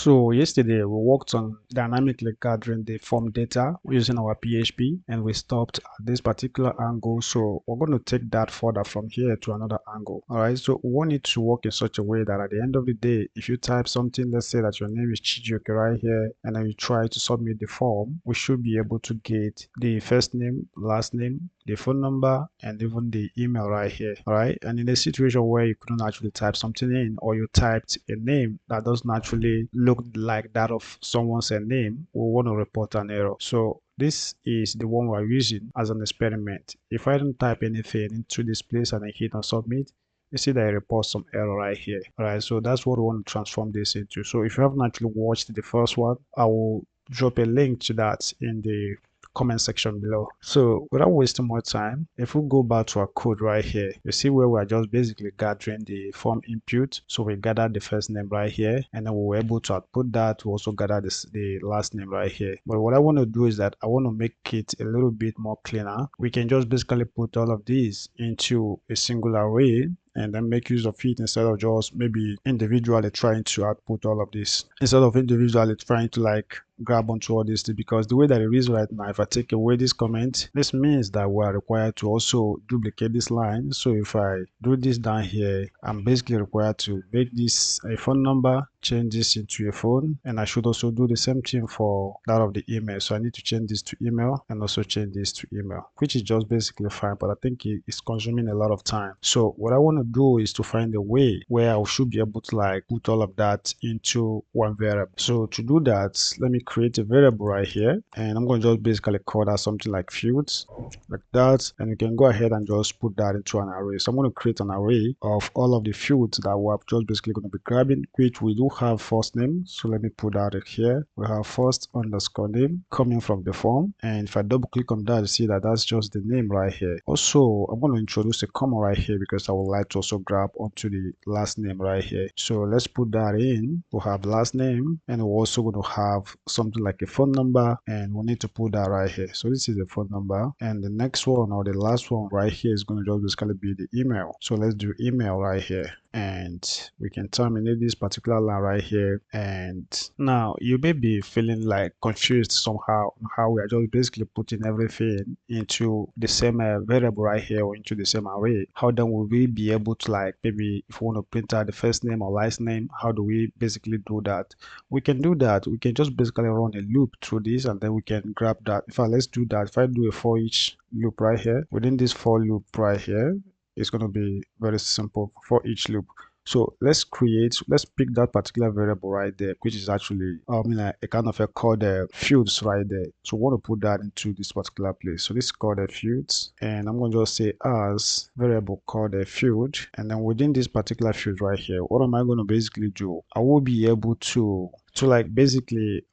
So yesterday we worked on dynamically gathering the form data using our PHP, and we stopped at this particular angle. So we're going to take that further from here to another angle. All right. So we want it to work in such a way that at the end of the day, if you type something, let's say that your name is Chijioke right here, and then you try to submit the form, we should be able to get the first name, last name, the phone number, and even the email right here. All right. And in a situation where you couldn't actually type something in, or you typed a name that doesn't actually look like that of someone's name, we want to report an error. So this is the one we're using as an experiment. If I don't type anything into this place and I hit on submit, you see that it reports some error right here. All right. So that's what we want to transform this into. So if you haven't actually watched the first one, I will drop a link to that in the comment section below. So without wasting more time, if we go back to our code right here, you see where we're just basically gathering the form input. So we gathered the first name right here, and then we were able to output that. We also gathered the last name right here. But what I want to do is that I want to make it a little bit more cleaner. We can just basically put all of these into a single array and then make use of it instead of just maybe individually trying to output all of this, instead of individually trying to like grab onto all this, because the way that it is right now, if I take away this comment, this means that we are required to also duplicate this line. So if I do this down here, I'm basically required to make this a phone number, change this into a phone, and I should also do the same thing for that of the email. So I need to change this to email and also change this to email, which is just basically fine, but I think it's consuming a lot of time. So what I want to do is to find a way where I should be able to like put all of that into one variable. So to do that, let me create a variable right here, and I'm going to just basically call that something like fields, like that, and you can go ahead and just put that into an array. So I'm going to create an array of all of the fields that we're just basically going to be grabbing, which we do have first name. So let me put that here. We have first underscore name coming from the form, and if I double click on that, you see that that's just the name right here. Also, I'm going to introduce a comma right here because I would like to also grab onto the last name right here. So let's put that in. We'll have last name, and we're also going to have something like a phone number, and we need to put that right here. So this is the phone number, and the next one or the last one right here is going to just basically be the email. So let's do email right here, and we can terminate this particular line right here. And now you may be feeling like confused somehow on how we are just basically putting everything into the same variable right here, or into the same array. How then will we be able to, like, maybe if we want to print out the first name or last name, how do we basically do that? We can do that. We can just basically run a loop through this, and then we can grab that. In fact, let's do that. If I do a for each loop right here, within this for loop right here, it's going to be very simple for each loop. So let's pick that particular variable right there, which is actually a kind of a called fields right there. So we want to put that into this particular place. So this is called a fields, and I'm going to just say as variable called a field, and then within this particular field right here, what am I going to basically do? I will be able to like basically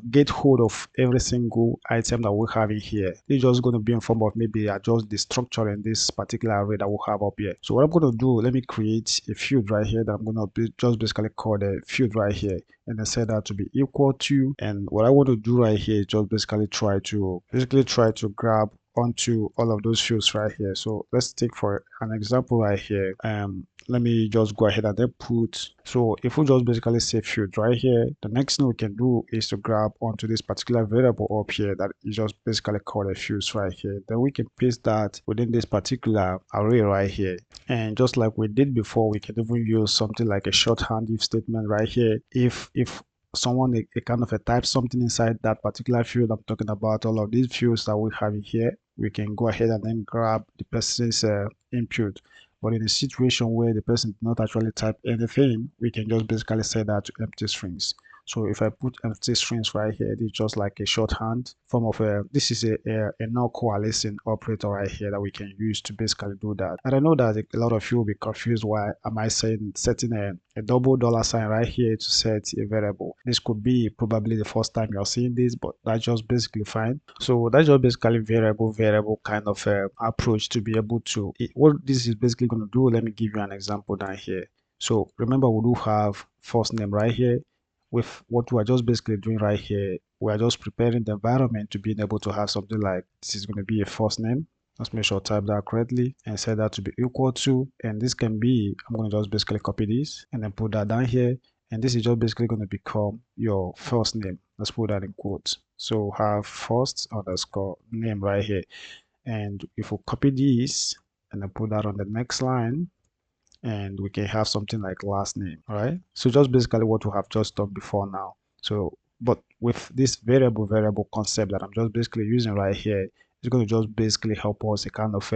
get hold of every single item that we have in here. It's just going to be in form of maybe adjust the structure in this particular array that we have up here. So what I'm going to do, let me create a field right here that I'm going to just basically call the field right here, and then set that to be equal to, and what I want to do right here is just basically try to grab onto all of those fields right here. So let's take for an example right here. Let me just go ahead and then put, so if we just basically say field right here, the next thing we can do is to grab onto this particular variable up here that is just basically called a fields right here. Then we can paste that within this particular array right here, and just like we did before, we can even use something like a shorthand if statement right here. If someone a kind of a type something inside that particular field, I'm talking about all of these fields that we have in here, we can go ahead and then grab the person's input. But in a situation where the person did not actually type anything, we can just basically set that to empty strings. So if I put empty strings right here, it's just like a shorthand form of this is a null coalescing operator right here that we can use to basically do that. And I know that a lot of you will be confused, why am I setting a double $sign right here to set a variable? This could be probably the first time you're seeing this, but that's just basically fine. So that's just basically variable kind of approach to be able to, what this is basically going to do, let me give you an example down here. So remember, we do have first name right here. With what we're just basically doing right here, we're just preparing the environment to being able to have something like this is going to be a first name. Let's make sure I type that correctly and set that to be equal to, and this can be, I'm going to just basically copy this and then put that down here, and this is just basically going to become your first name. Let's put that in quotes. So have first underscore name right here. And if we copy this and then put that on the next line, and we can have something like last name. All right, so just basically what we have just done before now. So but with this variable concept that I'm just basically using right here, it's going to just basically help us a kind of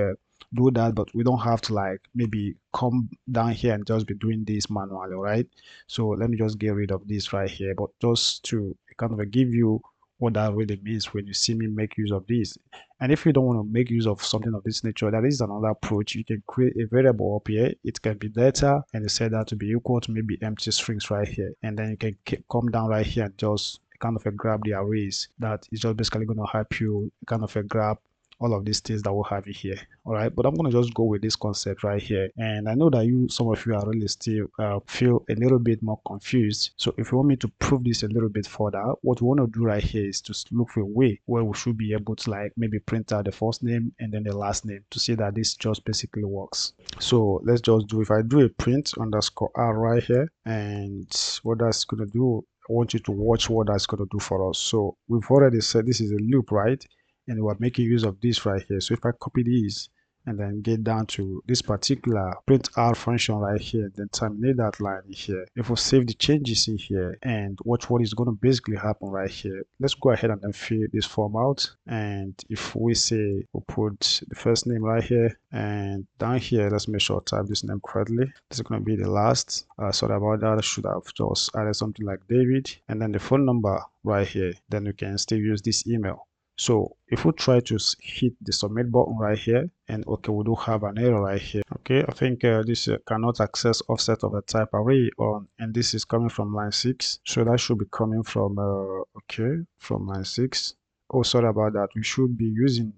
do that, but we don't have to like maybe come down here and just be doing this manually. All right, so let me just get rid of this right here, but just to kind of give you what that really means when you see me make use of this. And if you don't want to make use of something of this nature, that is another approach. You can create a variable up here. It can be data, and you set that to be equal to maybe empty strings right here. And then you can come down right here and just kind of grab the arrays. That is just basically going to help you kind of grab all of these things that we'll have here. All right, but I'm going to just go with this concept right here. And I know that some of you are really still feel a little bit more confused. So if you want me to prove this a little bit further, what we want to do right here is to look for a way where we should be able to like maybe print out the first name and then the last name to see that this just basically works. So let's just do, if I do a print underscore r right here, and what that's going to do, I want you to watch what that's going to do for us. So we've already said this is a loop, right? And we're making use of this right here. So if I copy these and then get down to this particular print r function right here, then terminate that line here. If we save the changes in here and watch what is going to basically happen right here, let's go ahead and then fill this form out. And if we say we'll put the first name right here, and down here, let's make sure I type this name correctly. This is going to be the last. Sorry about that. I should have just added something like David, and then the phone number right here. Then we can still use this email. So if we try to hit the submit button right here, and okay, we do have an error right here. Okay, I think this cannot access offset of the type array on, and this is coming from line 6. So that should be coming from okay, from line 6. Oh, sorry about that. We should be using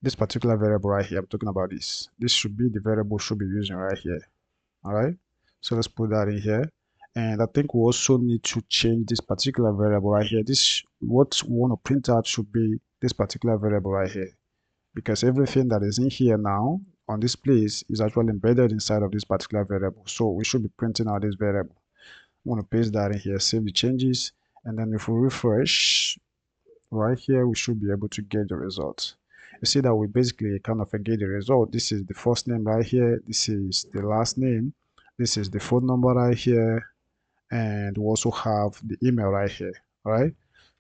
this particular variable right here. I'm talking about this. This should be the variable should be using right here. All right. So let's put that in here. And I think we also need to change this particular variable right here. This, what we want to print out should be this particular variable right here, because everything that is in here now on this place is actually embedded inside of this particular variable. So we should be printing out this variable. I want to paste that in here, save the changes, and then if we refresh right here, we should be able to get the result. You see that we basically kind of get the result. This is the first name right here. This is the last name. This is the phone number right here, and we also have the email right here. All right,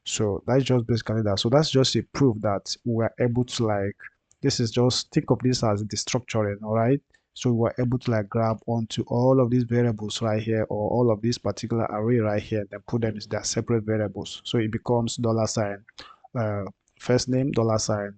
so that's just basically that. So that's just a proof that we're able to like, this is just, think of this as the structuring. All right, so we're able to like grab onto all of these variables right here, or all of this particular array right here, and then put them as their separate variables. So it becomes $, first name, $,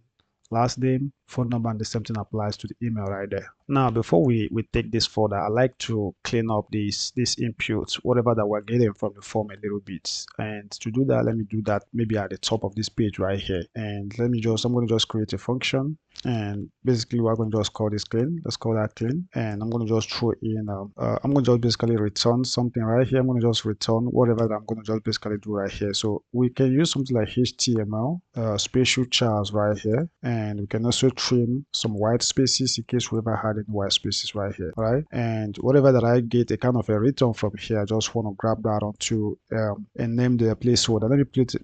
last name, phone number, and the same thing applies to the email right there. Now, before we take this further, I like to clean up this input, whatever that we're getting from the form a little bit. And to do that, let me do that maybe at the top of this page right here. And I'm going to just create a function. And basically, we're going to just call this clean. Let's call that clean. And I'm going to just throw in, I'm going to just basically return something right here. I'm going to just return whatever that I'm going to just basically do right here. So we can use something like HTML, special chars right here. And we can also trim some white spaces in case we ever had any white spaces right here. Right. And whatever that I get a kind of a return from here, I just want to grab that onto and name the placeholder. Let me put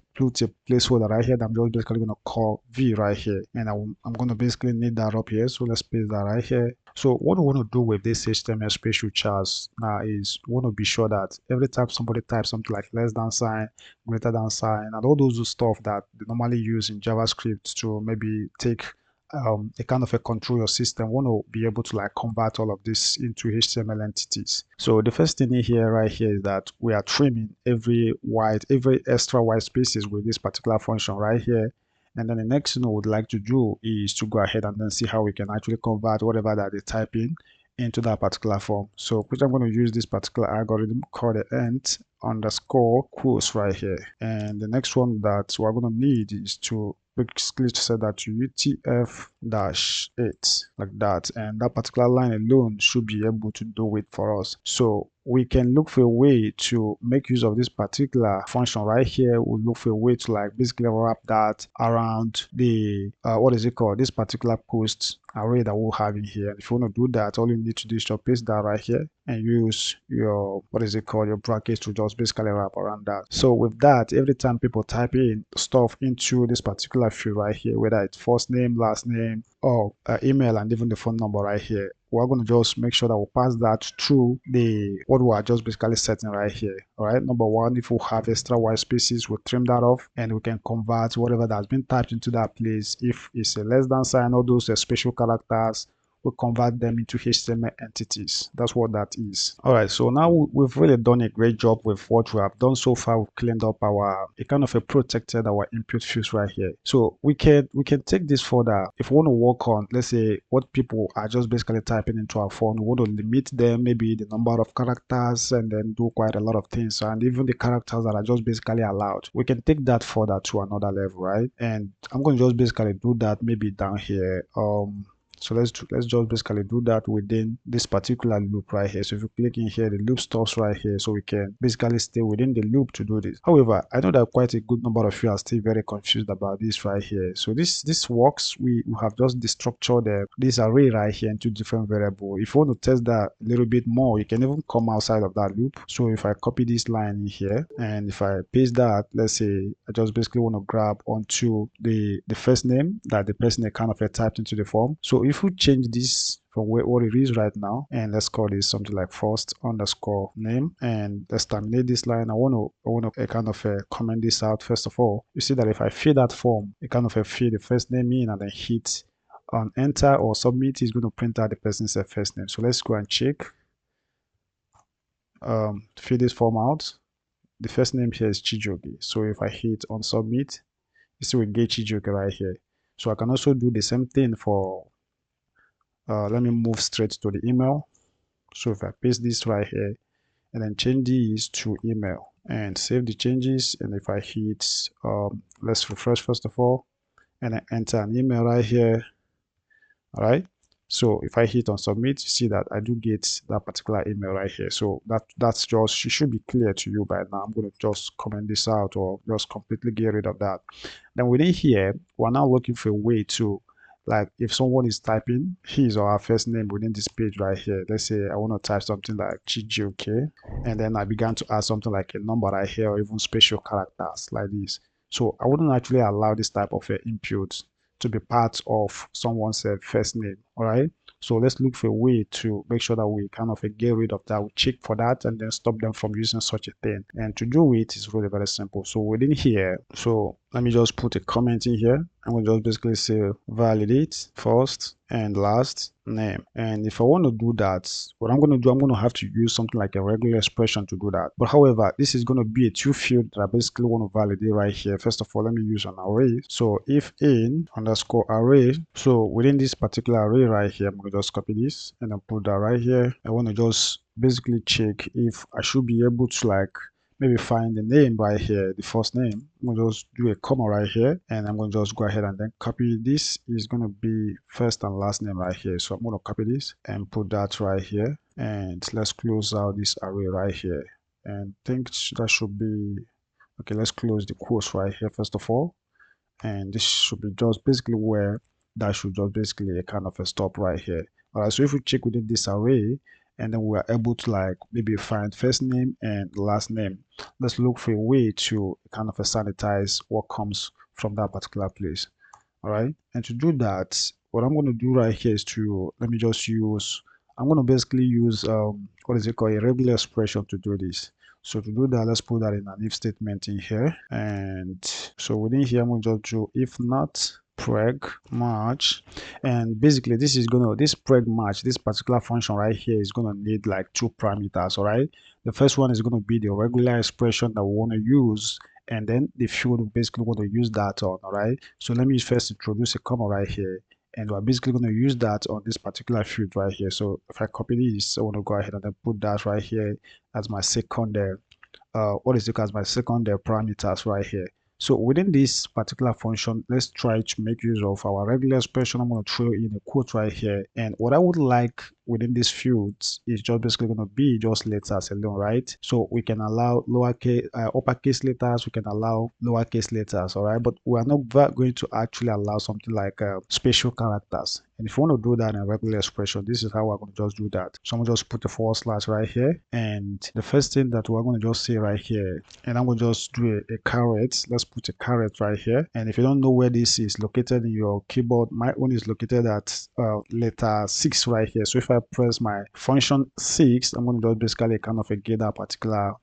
a placeholder right here that I'm just basically going to call V right here. And I'm going to basically need that up here. So let's paste that right here. So what we want to do with this HTML special chars now is we want to be sure that every time somebody types something like less than sign, greater than sign, and all those stuff that they normally use in JavaScript to maybe take a kind of a control your system, want to be able to like convert all of this into HTML entities. So the first thing in here right here is that we are trimming every extra white spaces with this particular function right here. And then the next thing we would like to do is to go ahead and then see how we can actually convert whatever that they type in into that particular form. So which I'm going to use this particular algorithm called the ent underscore quotes right here. And the next one that we're going to need is to basically set that to UTF dash 8 like that, and that particular line alone should be able to do it for us. So we can look for a way to make use of this particular function right here. We'll look for a way to like basically wrap that around the what is it called, this particular post array that we'll have in here. And if you want to do that, all you need to do is just paste that right here and use your what is it called, your brackets, to just basically wrap around that. So with that, every time people type in stuff into this particular field right here, whether it's first name, last name, or email, and even the phone number right here, we're going to just make sure that we pass that through the what we are just basically setting right here. All right, number one, if we have extra white spaces, we'll trim that off and we can convert whatever that's been typed into that place. If it's a less than sign, all those special characters, we convert them into HTML entities. That's what that is. All right, so now we've really done a great job with what we have done so far. We've cleaned up our kind of protected our input fields right here. So we can take this further. If we want to work on, let's say, what people are just basically typing into our phone, we want to limit them, maybe the number of characters, and then do quite a lot of things, and even the characters that are just basically allowed. We can take that further to another level, right? And I'm going to just basically do that maybe down here. So let's just basically do that within this particular loop right here. So if you click in here, the loop stops right here, so we can basically stay within the loop to do this. However, I know that quite a good number of you are still very confused about this right here. So this works. We have just destructured this array right here into different variables. If you want to test that a little bit more, you can even come outside of that loop. So if I copy this line in here and if I paste that, let's say I just basically want to grab onto the first name that the person kind of typed into the form. So if we change this from what it is right now, and let's call this something like first underscore name, and let's terminate this line. I want to kind of comment this out. First of all, you see that if I fill that form, it kind of fill the first name in and then hit on enter or submit, is going to print out the person's first name. So let's go and check. Fill this form out. The first name here is Chijogi. So if I hit on submit, you see we get Chijogi right here. So I can also do the same thing for let me move straight to the email. So if I paste this right here and then change these to email and save the changes, and if I hit let's refresh first of all and then enter an email right here. All right, so if I hit on submit, you see that I do get that particular email right here. So that's just, it should be clear to you by now. I'm going to just comment this out or just completely get rid of that. Then within here, we're now looking for a way to, like, if someone is typing his or her first name within this page right here, let's say I want to type something like GGOK, and then I began to add something like a number right here or even special characters like this. So I wouldn't actually allow this type of input to be part of someone's first name. All right, so let's look for a way to make sure that we kind of get rid of that. We check for that and then stop them from using such a thing. And to do it is really very simple. So within here, so let me just put a comment in here. I'm going to just basically say validate first and last name. And if I want to do that, what I'm going to do, I'm going to have to use something like a regular expression to do that. But however, this is going to be a two field that I basically want to validate right here. First of all, let me use an array. So if in underscore array, so within this particular array right here, I'm going to just copy this and then put that right here. I want to just basically check if I should be able to like maybe find the name right here, the first name. I'm going to just do a comma right here, and I'm going to just go ahead and then copy this. Is going to be first and last name right here. So I'm going to copy this and put that right here. And let's close out this array right here. And think that should be, okay, let's close the quotes right here first of all. And this should be just basically where that should just basically a kind of a stop right here. All right, so if we check within this array, and then we are able to like maybe find first name and last name, let's look for a way to kind of sanitize what comes from that particular place. All right, and to do that, what I'm going to do right here is to, let me just use, I'm going to basically use what is it called, a regular expression to do this. So to do that, let's put that in an if statement in here. And so within here, I'm going to just do if not preg match, and basically this is gonna, this preg match, this particular function right here is gonna need like two parameters. All right, the first one is going to be the regular expression that we want to use, and then the field we basically want to use that on. All right, so let me first introduce a comma right here, and we're basically going to use that on this particular field right here. So if I copy this, I want to go ahead and then put that right here as my second what is it, as my second parameters right here. So within this particular function, let's try to make use of our regular expression. I'm going to throw in a quote right here. And what I would like within these fields is just basically going to be just letters alone, right? So we can allow lowercase, uppercase letters, we can allow lowercase letters, all right? But we are not going to actually allow something like special characters. And if you want to do that in a regular expression, this is how we're going to just do that. So I'm going to just put a forward slash right here. And the first thing that we're going to just say right here, and I'm going to just do a caret. Let's put a caret right here. And if you don't know where this is located in your keyboard, my own is located at letter 6 right here. So if I press my function 6, I'm going to just basically kind of get that particular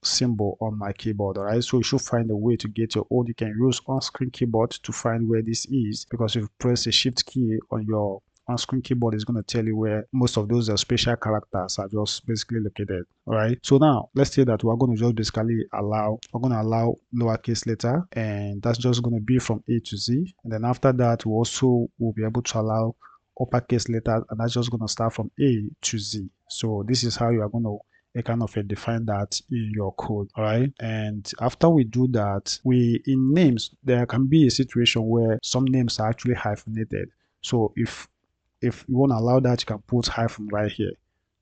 symbol on my keyboard. All right, so you should find a way to get your own. You can use on-screen keyboard to find where this is, because if you press a shift key on your on-screen keyboard, is going to tell you where most of those special characters are just basically located. All right, so now let's say that we're going to just basically allow lowercase letter, and that's just going to be from A to Z. And then after that, we also will be able to allow uppercase letter, and that's just going to start from A to Z. So this is how you are going to kind of define that in your code. All right, and after we do that, in names, there can be a situation where some names are actually hyphenated. So if you want to allow that, you can put hyphen right here,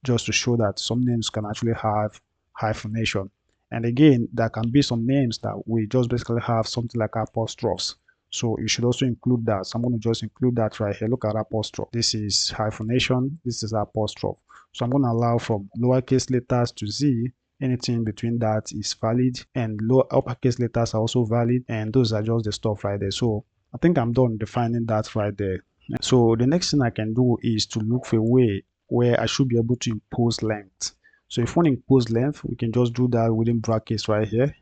just to show that some names can actually have hyphenation. And again, there can be some names that we just basically have something like apostrophes. So you should also include that. So I'm going to just include that right here. Look at apostrophe. This is hyphenation. This is apostrophe. So I'm going to allow from lowercase letters to Z. Anything between that is valid, and uppercase letters are also valid, and those are just the stuff right there. So I think I'm done defining that right there. So the next thing I can do is to look for a way where I should be able to impose length. So if we want to impose length, we can just do that within brackets right here.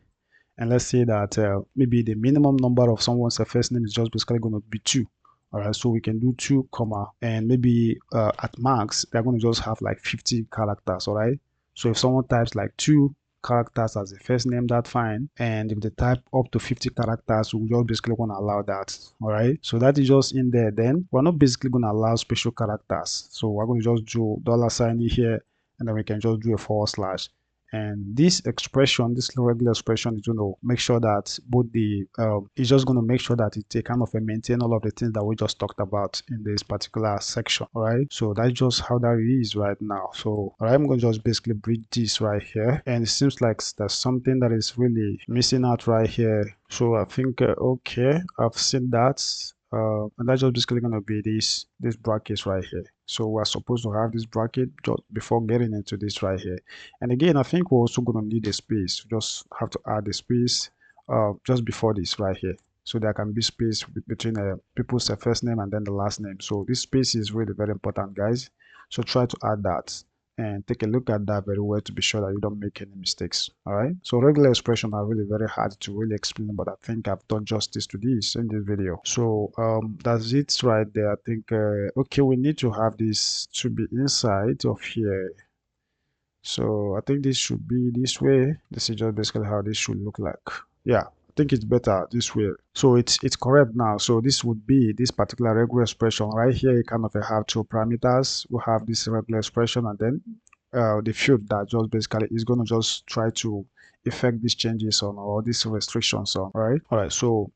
And let's say that maybe the minimum number of someone's first name is just basically going to be 2. All right, so we can do 2 comma, and maybe at max they're going to just have like 50 characters. All right, so if someone types like 2 characters as a first name, that's fine. And if they type up to 50 characters, we just basically going to allow that. All right, so that is just in there. Then we're not basically going to allow special characters, so we're going to just do $sign here, and then we can just do a forward slash. And this expression, this regular expression, is going to make sure that both the it's just going to make sure that it kind of maintain all of the things that we just talked about in this particular section. All right, so that's just how that is right now. So all right, I'm going to just basically bridge this right here, and it seems like there's something that is really missing out right here. So I think okay, I've seen that. And that's just basically going to be this brackets right here. So we're supposed to have this bracket just before getting into this right here. And again, I think we're also going to need a space. We just have to add a space just before this right here, so there can be space between people's first name and then the last name. So this space is really very important, guys. So try to add that and take a look at that very well to be sure that you don't make any mistakes. All right, so regular expressions are really very hard to really explain, but I think I've done justice to this in this video. So that's it right there. I think okay, we need to have this to be inside of here. So I think this should be this way. This is just basically how this should look like. Yeah, I think it's better this way. So it's correct now. So this would be this particular regular expression right here. You kind of have 2 parameters. We have this regular expression, and then the field that just basically is going to just try to effect these changes on, or these restrictions on. All right, so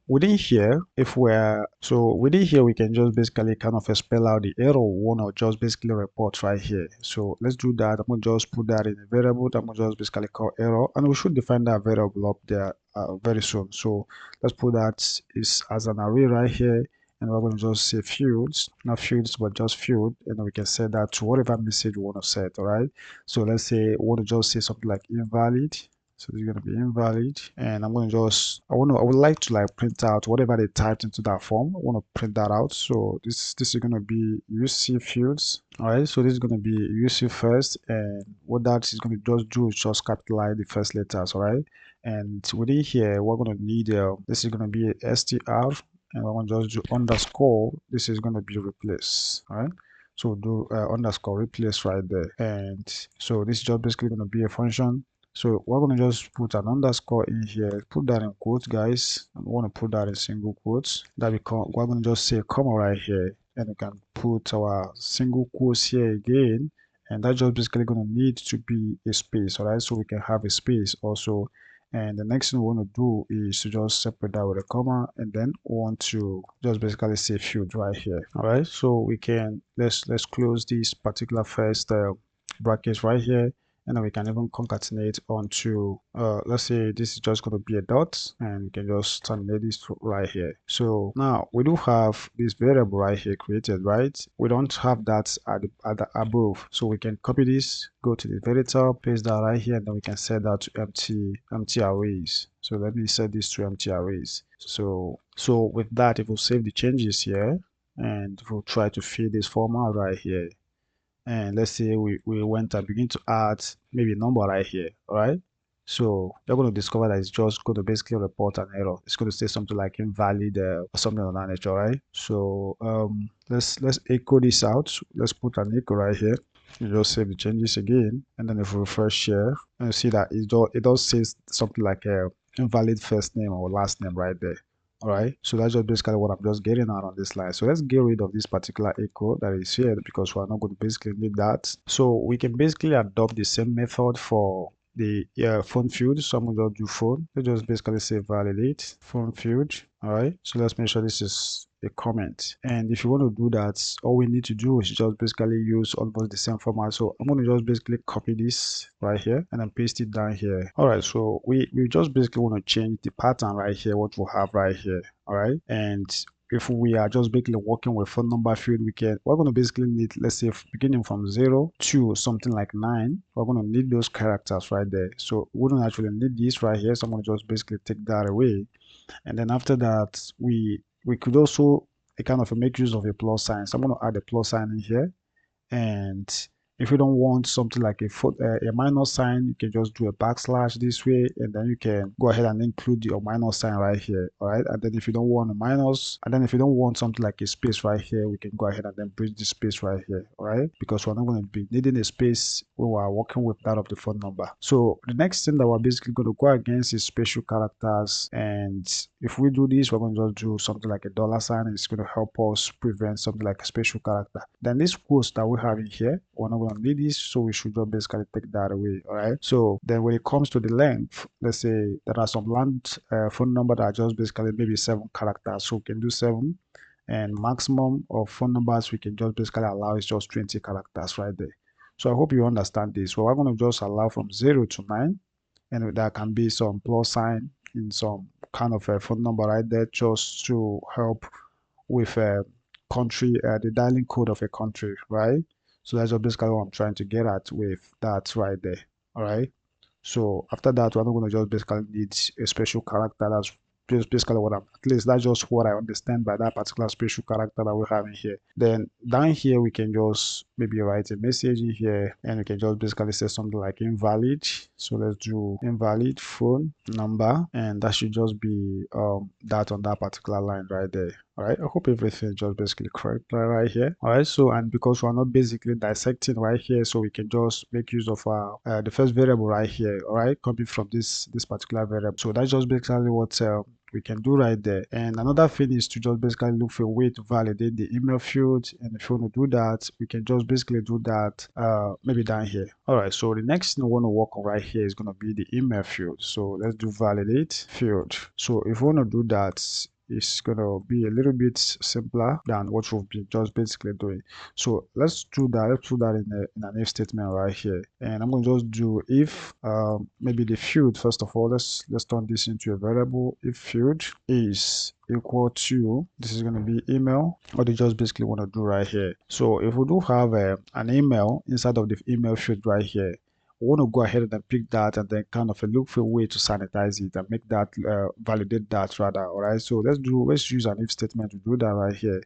within here, within here we can just basically kind of spell out the error we want to just basically report right here. So let's do that. I'm going to just put that in a variable that I'm going to just basically call error, and we should define that variable up there very soon. So let's put that is as an array right here, and we're going to just say fields, not fields but just field, and then we can set that to whatever message we want to set. All right, so let's say we want to just say something like invalid. So this is going to be invalid, and I'm going to just I would like to like print out whatever they typed into that form. I want to print that out. So this is going to be UC fields. All right, so this is going to be UC first, and what that is going to just do is just capitalize the first letters. All right, and within here we're going to need this is going to be a str, and we're going to just do underscore. This is going to be replace. All right, so do underscore replace right there, and so this is just basically going to be a function. So we're going to just put an underscore in here, put that in quotes, guys. And we want to put that in single quotes. That we're going to just say comma right here, and we can put our single quotes here again, and that's just basically going to need to be a space. All right, so we can have a space also, And the next thing we want to do is to just separate that with a comma, and then we want to just basically say field right here. All right, so we can let's close this particular first bracket right here, and then we can even concatenate onto let's say this is just going to be a dot, and we can just terminate this right here. So now we do have this variable right here created, right? We don't have that at the above, so we can copy this, go to the very top, paste that right here, and then we can set that to empty arrays. So let me set this to empty arrays. So with that, if we save the changes here, and we'll try to fill this format right here, and let's say we went and begin to add maybe a number right here. All right, so you're going to discover that it's just going to basically report an error. It's going to say something like invalid or something of that nature. Right, so let's echo this out. Let's put an echo right here. You just save the changes again, and then if we refresh here, and you see that it does say something like a invalid first name or last name right there. All right, so that's just basically what I'm just getting out on this line. So let's get rid of this particular echo that is here, because we're not going to basically need that. So we can basically adopt the same method for the phone field. So I'm going to do phone. Let's just basically say validate phone field. All right, so let's make sure this is a comment. And if you want to do that, all we need to do is just basically use almost the same format. So I'm going to just basically copy this right here and then paste it down here. All right, so we just basically want to change the pattern right here, what we have right here. All right, and if we are just basically working with phone number field, we're going to basically need, let's say, beginning from 0 to something like 9, we're going to need those characters right there. So we don't actually need this right here, so I'm going to just basically take that away. And then after that, we could also kind of make use of a plus sign. So I'm going to add a plus sign in here. And if you don't want something like a minus sign, you can just do a backslash this way, and then you can go ahead and include your minus sign right here. All right, and then if you don't want a minus, and then if you don't want something like a space right here, we can go ahead and then bridge the space right here. All right, because we're not going to be needing a space when we're working with that of the phone number. So the next thing that we're basically going to go against is special characters, and if we do this, we're going to just do something like a dollar sign. It's going to help us prevent something like a special character. Then this quotes that we have in here, we're not going to need this, so we should just basically take that away. All right, so then when it comes to the length, let's say there are some land phone number that are just basically maybe 7 characters, so we can do 7, and maximum of phone numbers we can just basically allow is just 20 characters right there. So I hope you understand this. So we're going to just allow from 0 to 9, and there can be some plus sign in some kind of a phone number right there, just to help with a country, the dialing code of a country, right? So that's basically what I'm trying to get at with that right there. All right, so after that, we're not going to just basically need a special character. That's just basically what at least that's just what I understand by that particular special character that we have in here. Then down here, we can just maybe write a message in here, and we can just basically say something like invalid. So let's do invalid phone number, and that should just be that on that particular line right there. All right, I hope everything is just basically correct right here. All right, so and because we're not basically dissecting right here, so we can just make use of our the first variable right here. All right, coming from this particular variable. So that's just basically what we can do right there. And another thing is to just basically look for a way to validate the email field. And if you want to do that, we can just basically do that maybe down here. All right, so the next thing we want to work on right here is going to be the email field. So let's do validate field. So if we want to do that, it's going to be a little bit simpler than what we've been just basically doing. So let's do that. Let's do that in an if statement right here. And I'm going to just do if maybe the field, first of all, let's turn this into a variable. If field is equal to, this is going to be email, what you just basically want to do right here. So if we do have an email inside of the email field right here, we want to go ahead and pick that, and then kind of look for a way to sanitize it and make that validate that rather. All right, so let's use an if statement to do that right here.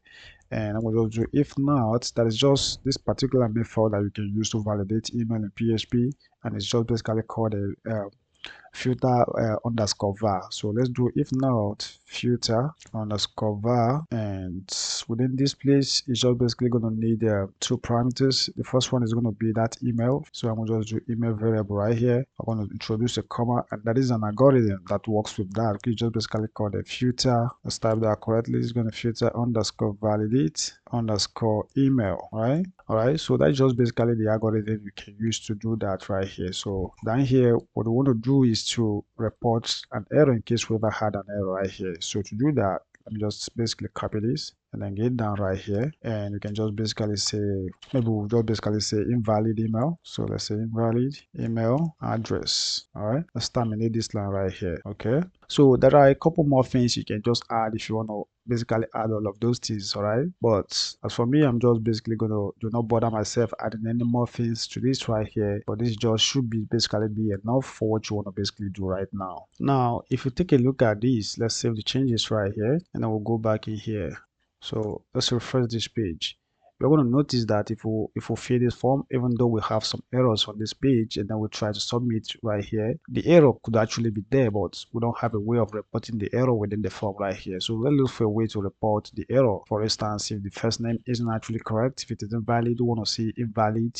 And I'm going to do if not. That is just this particular method that you can use to validate email in PHP, and it's just basically called a filter underscore var. So let's do if not filter underscore var, and within this place it's just basically going to need 2 parameters. The first one is going to be that email, so I'm going to just do email variable right here. I'm going to introduce a comma, and that is an algorithm that works with that. You just basically call a filter, let's type that correctly, it's going to filter underscore validate underscore email. All right, so that's just basically the algorithm you can use to do that right here. So down here, what we want to do is is to report an error in case we ever had an error right here. So to do that, let me just basically copy this and then get down right here, and you can just basically say, maybe we'll just basically say invalid email. So let's say invalid email address. All right, let's terminate this line right here. Okay, so there are a couple more things you can just add if you want to basically add all of those things. All right, but as for me, I'm just basically gonna do not bother myself adding any more things to this right here, but this just should be basically be enough for what you want to basically do right now. Now if you take a look at this, let's save the changes right here, and then we'll go back in here. So let's refresh this page. You're going to notice that if we fill this form, even though we have some errors on this page, and then we try to submit right here, the error could actually be there, but we don't have a way of reporting the error within the form right here. So let's look for a way to report the error. For instance, if the first name isn't actually correct, if it is invalid, we want to see invalid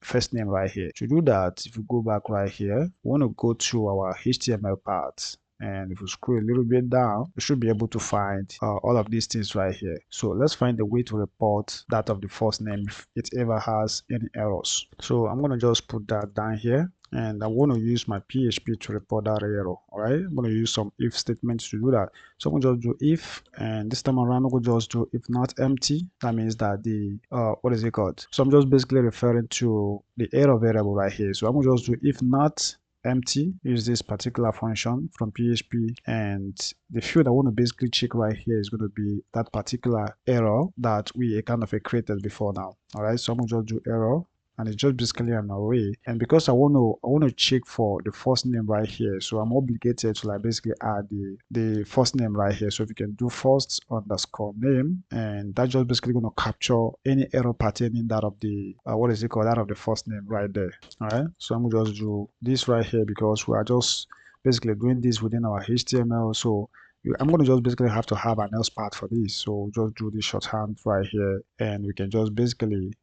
first name right here. To do that, if we go back right here, we want to go to our HTML part. And if we scroll a little bit down, we should be able to find all of these things right here. So let's find a way to report that of the first name if it ever has any errors. So I'm going to just put that down here, and I want to use my PHP to report that error. All right, I'm going to use some if statements to do that. So I'm going to just do if, and this time around I'm going to just do if not empty. That means that the what is it called? So I'm just basically referring to the error variable right here. So I'm going to just do if not empty, use this particular function from PHP, and the field I want to basically check right here is going to be that particular error that we kind of created before now. All right, so I'm going to just do error, and it's just basically an array. And because I want to check for the first name right here, so I'm obligated to like basically add the first name right here. So if you can do first underscore name, and that's just basically going to capture any error pertaining that of the what is it called, that of the first name right there. All right, so I'm going to just do this right here because we are just basically doing this within our HTML. So I'm going to just basically have to have an else part for this. So just do the shorthand right here, and we can just basically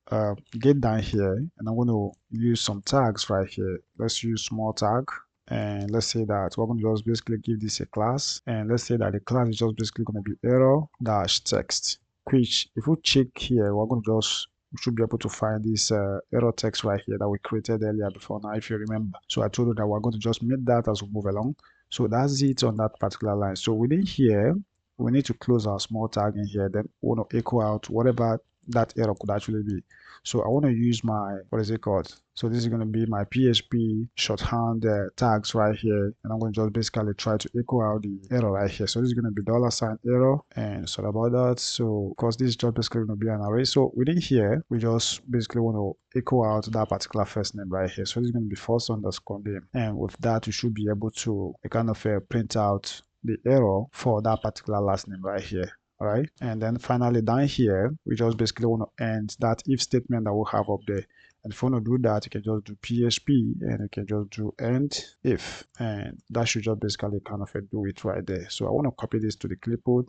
get down here, and I'm going to use some tags right here. Let's use small tag, and let's say that we're going to just basically give this a class, and let's say that the class is just basically going to be error dash text, which if we check here, we're going to just we should be able to find this error text right here that we created earlier before now, if you remember. So I told you that we're going to just make that as we move along. So that's it on that particular line. So within here, we need to close our small tag in here. Then we want to echo out whatever that error could actually be. So I want to use my, what is it called? So this is going to be my PHP shorthand tags right here. And I'm going to just basically try to echo out the error right here. So this is going to be $error. And sorry about that. So because this is just basically going to be an array. So within here, we just basically want to echo out that particular first name right here. So this is going to be first underscore name. And with that, we should be able to kind of print out the error for that particular last name right here. All right, and then finally down here, we just basically want to end that if statement that we'll have up there. And if you want to do that, you can just do PHP, and you can just do end if, and that should just basically kind of do it right there. So I want to copy this to the clipboard,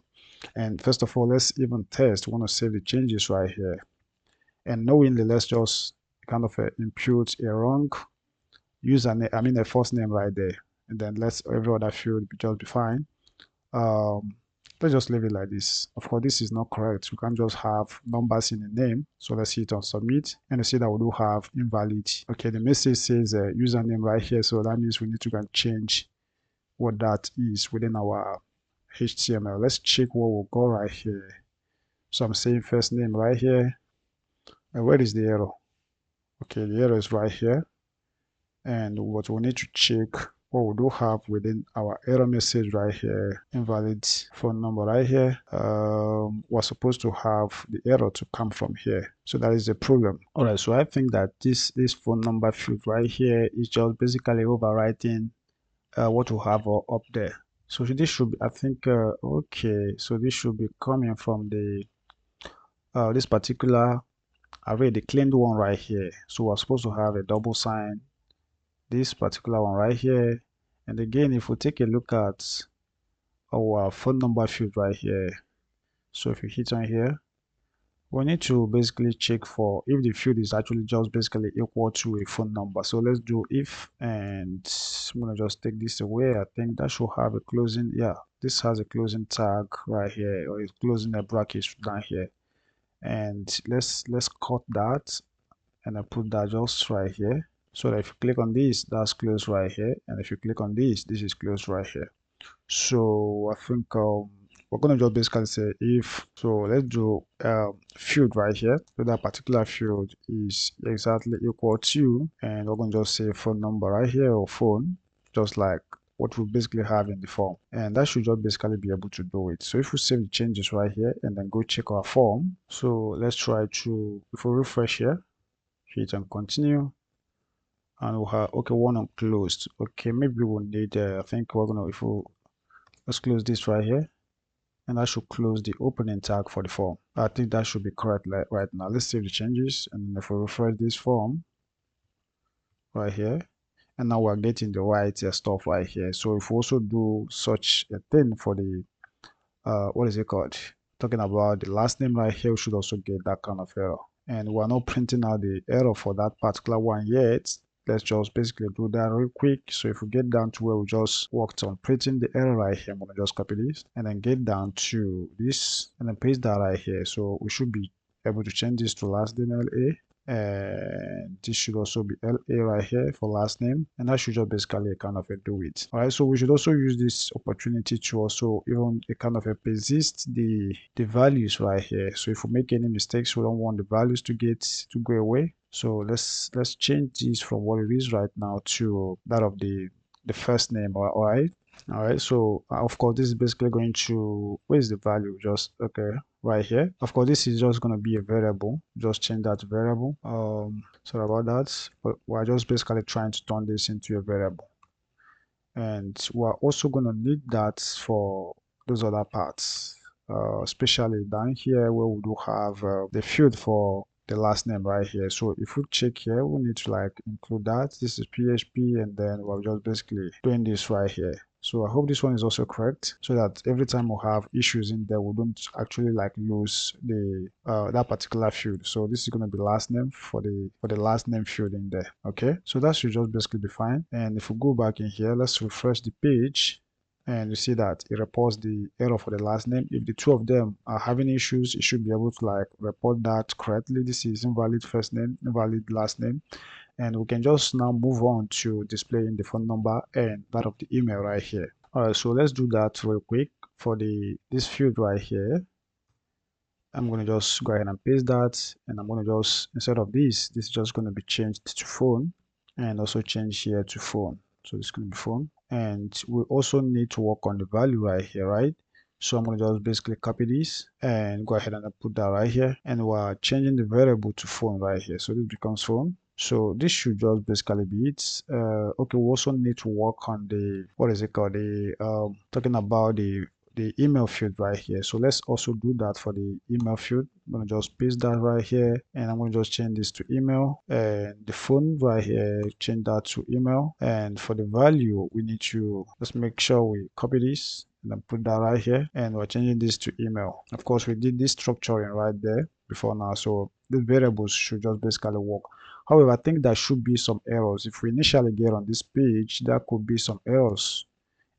and first of all, let's even test. We want to save the changes right here, and knowingly, let's just kind of impute a wrong username, I mean a first name right there, and then let's every other field just be fine. Let's just leave it like this. Of course, this is not correct. We can't just have numbers in the name. So let's hit on submit, and you see that we do have invalid. Okay, the message says username right here. So that means we need to go and change what that is within our HTML. Let's check what will go right here. So I'm saying first name right here. And where is the error? Okay, the error is right here. And what we need to check, what we do have within our error message right here, invalid phone number right here, we're supposed to have the error to come from here. So that is the problem. All right, so I think that this phone number field right here is just basically overwriting what we have up there. So this should be, I think, okay, so this should be coming from the this particular array, the cleaned one right here. So we're supposed to have a double sign, this particular one right here. And again, if we take a look at our phone number field right here, so if you hit on here, we need to basically check for if the field is actually just basically equal to a phone number. So let's do if, and I'm gonna just take this away. I think that should have a closing, yeah, this has a closing tag right here, or it's closing a bracket down here. And let's cut that, and I put that just right here. So that if you click on this, that's closed right here, and if you click on this is closed right here. So I think we're gonna just basically say if, so let's do field right here. So that particular field is exactly equal to, and we're gonna just say phone number right here, or phone, just like what we basically have in the form, and that should just basically be able to do it. So if we save the changes right here and then go check our form, so let's try to, if we refresh here, hit and continue, and we'll have, okay, one on closed. Okay, maybe we'll need I think we're gonna, if we, let's close this right here, and that should close the opening tag for the form. I think that should be correct right now. Let's save the changes, and if we refresh this form right here, and now we're getting the right stuff right here. So if we also do such a thing for the what is it called, talking about the last name right here, we should also get that kind of error, and we're not printing out the error for that particular one yet. Let's just basically do that real quick. So if we get down to where we just worked on printing the error right here, I'm going to just copy this and then get down to this and then paste that right here. So we should be able to change this to last name LA, and this should also be LA right here for last name, and that should just basically kind of do it. All right, so we should also use this opportunity to also even kind of persist the values right here. So if we make any mistakes, we don't want the values to go away. So let's change this from what it is right now to that of the first name. All right. All right, so of course this is basically going to, where is the value? Just okay, right here. Of course this is just going to be a variable. Just change that to variable. Sorry about that, but we're just basically trying to turn this into a variable, and we're also going to need that for those other parts, especially down here where we do have the field for the last name right here. So if we check here, we need to like include that. This is PHP, and then we're just basically doing this right here. So I hope this one is also correct, so that every time we have issues in there, we don't actually like lose the that particular field. So this is going to be last name for the last name field in there. Okay, so that should just basically be fine. And if we go back in here, let's refresh the page, and you see that it reports the error for the last name. If the two of them are having issues, it should be able to like report that correctly. This is invalid first name, invalid last name, and we can just now move on to displaying the phone number and that of the email right here. All right, so let's do that real quick for this field right here. I'm going to just go ahead and paste that, and I'm going to just, instead of this is just going to be changed to phone, and also change here to phone. So this is going to be phone, and we also need to work on the value right here, right? So I'm going to just basically copy this and go ahead and put that right here, and we're changing the variable to phone right here. So this becomes phone. So this should just basically be it. Okay, we also need to work on the, what is it called, the talking about the email field right here. So let's also do that for the email field. I'm going to just paste that right here, and I'm going to just change this to email, and the phone right here, change that to email. And for the value, we need to just make sure we copy this and then put that right here, and we're changing this to email. Of course, we did this structuring right there before now, so the variables should just basically work. However, I think there should be some errors. If we initially get on this page, there could be some errors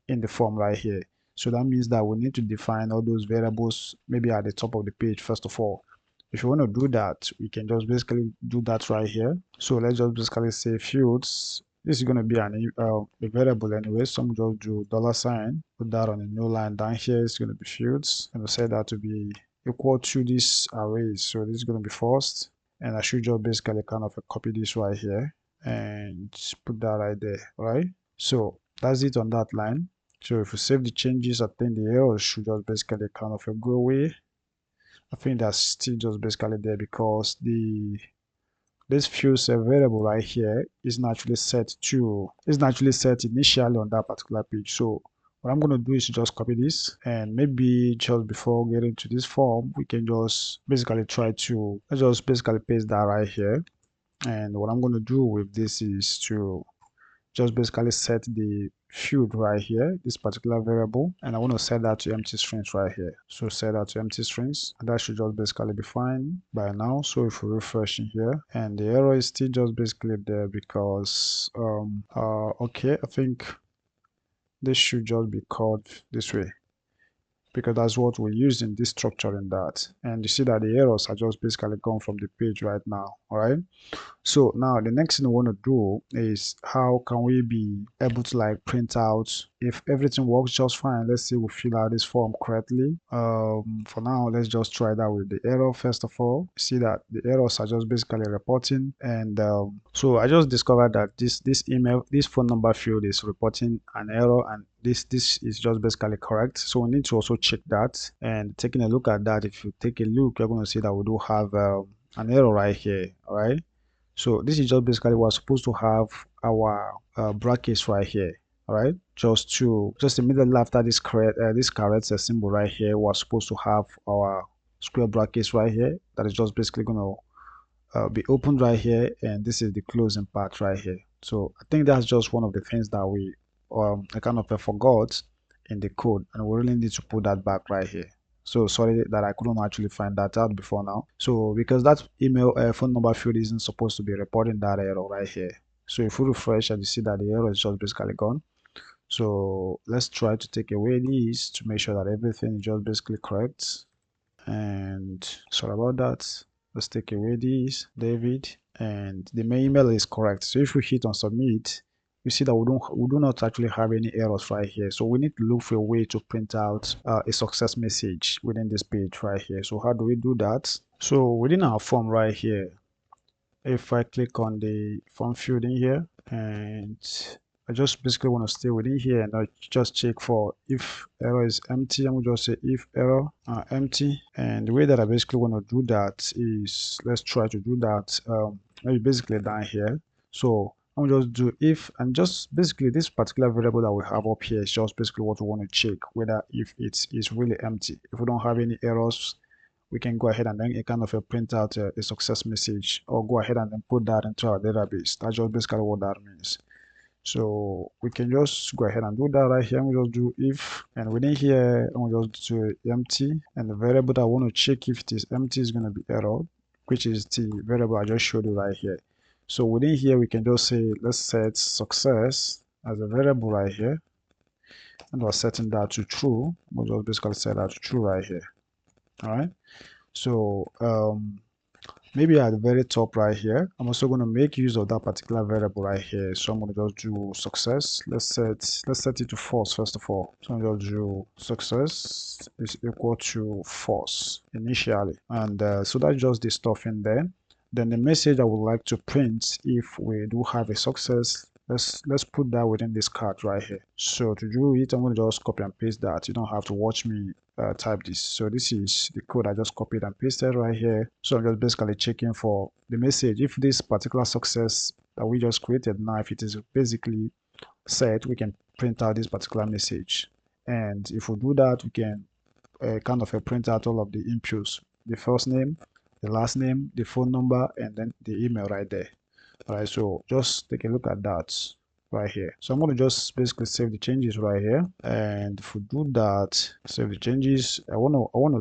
in the form right here. So that means that we need to define all those variables maybe at the top of the page first of all. If you want to do that, we can just basically do that right here. So let's just basically say fields. This is going to be a variable anyway, so I'm just do $, put that on a new line down here. It's going to be fields, and we'll set that to be equal to this array. So this is going to be first, and I should just basically kind of copy this right here and put that right there, right? So that's it on that line. So if we save the changes, I think the errors should just basically kind of go away. I think that's still just basically there because this field set variable right here is naturally set initially on that particular page. So what I'm going to do is just copy this, and maybe just before getting to this form, we can just basically try to, let's just basically paste that right here. And what I'm going to do with this is to just basically set the field right here, this particular variable, and I want to set that to empty strings right here. So set that to empty strings, and that should just basically be fine by now. So if we refresh in here, and the error is still just basically there because okay, I think this should just be called this way. because that's what we use in this structure in that. And you see that the errors are just basically gone from the page right now. All right. So now the next thing we want to do is how can we be able to like print out if everything works just fine. Let's say we fill out this form correctly. For now, let's just try that with the error first of all. See that the errors are just basically reporting, and so I just discovered that this phone number field is reporting an error, and this is just basically correct. So we need to also check that, and taking a look at that, if you take a look, you're going to see that we do have an error right here. All right. So this is just basically we're supposed to have our brackets right here. All right, just immediately after this correct symbol right here, we're supposed to have our square brackets right here. That is just basically going to be opened right here, and this is the closing part right here. So I think that's just one of the things that we I kind of forgot in the code, and we really need to put that back right here. So sorry that I couldn't actually find that out before now. So because that email phone number field isn't supposed to be reporting that error right here. So if we refresh and you see that the error is just basically gone. So let's try to take away these to make sure that everything is just basically correct. And sorry about that. Let's take away these, David, and the main email is correct. So if we hit on submit, you see that we do not actually have any errors right here. So we need to look for a way to print out a success message within this page right here. So how do we do that? So within our form right here, if I click on the form field in here, and I just basically want to stay within here, and I just check for if error is empty. I'm going to just say if error empty, and the way that I basically want to do that is, let's try to do that maybe basically down here. So I'm going to just do if, and just basically this particular variable that we have up here is just basically what we want to check, whether if it is really empty. If we don't have any errors, we can go ahead and then kind of print out a success message, or go ahead and then put that into our database. That's just basically what that means. So we can just go ahead and do that right here. We just do if, and within here, we just do empty, and the variable that I want to check if it is empty is going to be error, which is the variable I just showed you right here. So within here, we can just say, let's set success as a variable right here, and we're setting that to true. We'll just basically set that to true right here. All right. So maybe at the very top right here, I'm also going to make use of that particular variable right here. So I'm going to just do success. Let's set it to false first of all. So I'm going to do success is equal to false initially, and so that's just the stuff in there. Then the message I would like to print if we do have a success, let's put that within this card right here. So to do it, I'm going to just copy and paste that. You don't have to watch me type this. So this is the code I just copied and pasted right here. So I'm just basically checking for the message. If this particular success that we just created now, if it is basically set, we can print out this particular message. And if we do that, we can kind of print out all of the inputs: the first name, the last name, the phone number, and then the email right there. All right, so just take a look at that right here. So I'm going to just basically save the changes right here, and if we do that, save the changes, I want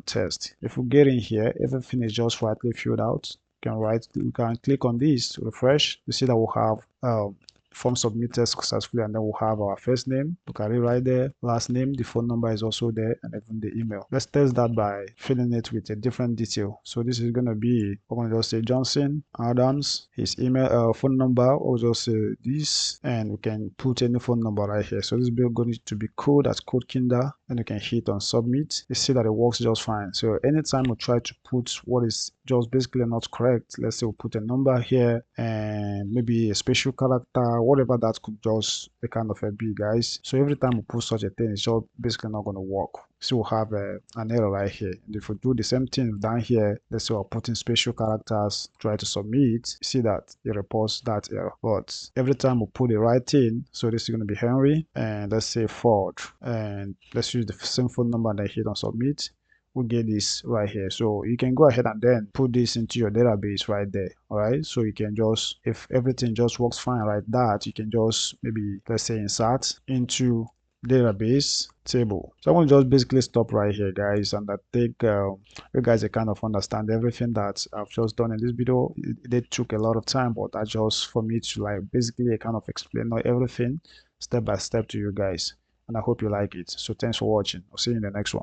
to test if we get in here, everything is just rightly filled out. We can click on this to refresh. You see that we'll have form submitted successfully, and then we'll have our first name, look at it right there, last name, the phone number is also there, and even the email. Let's test that by filling it with a different detail. So this is going to be, we're going to just say Johnson Adams, his email, phone number, or just say this, and we can put any phone number right here. So this is going to be code as code kinder, and you can hit on submit. You see that it works just fine. So anytime we try to put what is just basically not correct, let's say we put a number here and maybe a special character, whatever that could just be kind of be, guys. So every time we put such a thing, it's just basically not going to work. So we'll have an error right here. And if we do the same thing down here, let's say we're putting special characters, try to submit, you see that it reports that error. But every time we put the right thing, so this is going to be Henry, and let's say Ford, and let's use the same phone number and then hit on submit, we'll get this right here. So you can go ahead and then put this into your database right there. All right, so you can just, if everything just works fine like that, you can just maybe, let's say, insert into database table. So I want to just basically stop right here, guys, and I think you guys kind of understand everything that I've just done in this video. It took a lot of time, but that's just for me to like basically kind of explain everything step by step to you guys, and I hope you like it. So thanks for watching. I'll see you in the next one.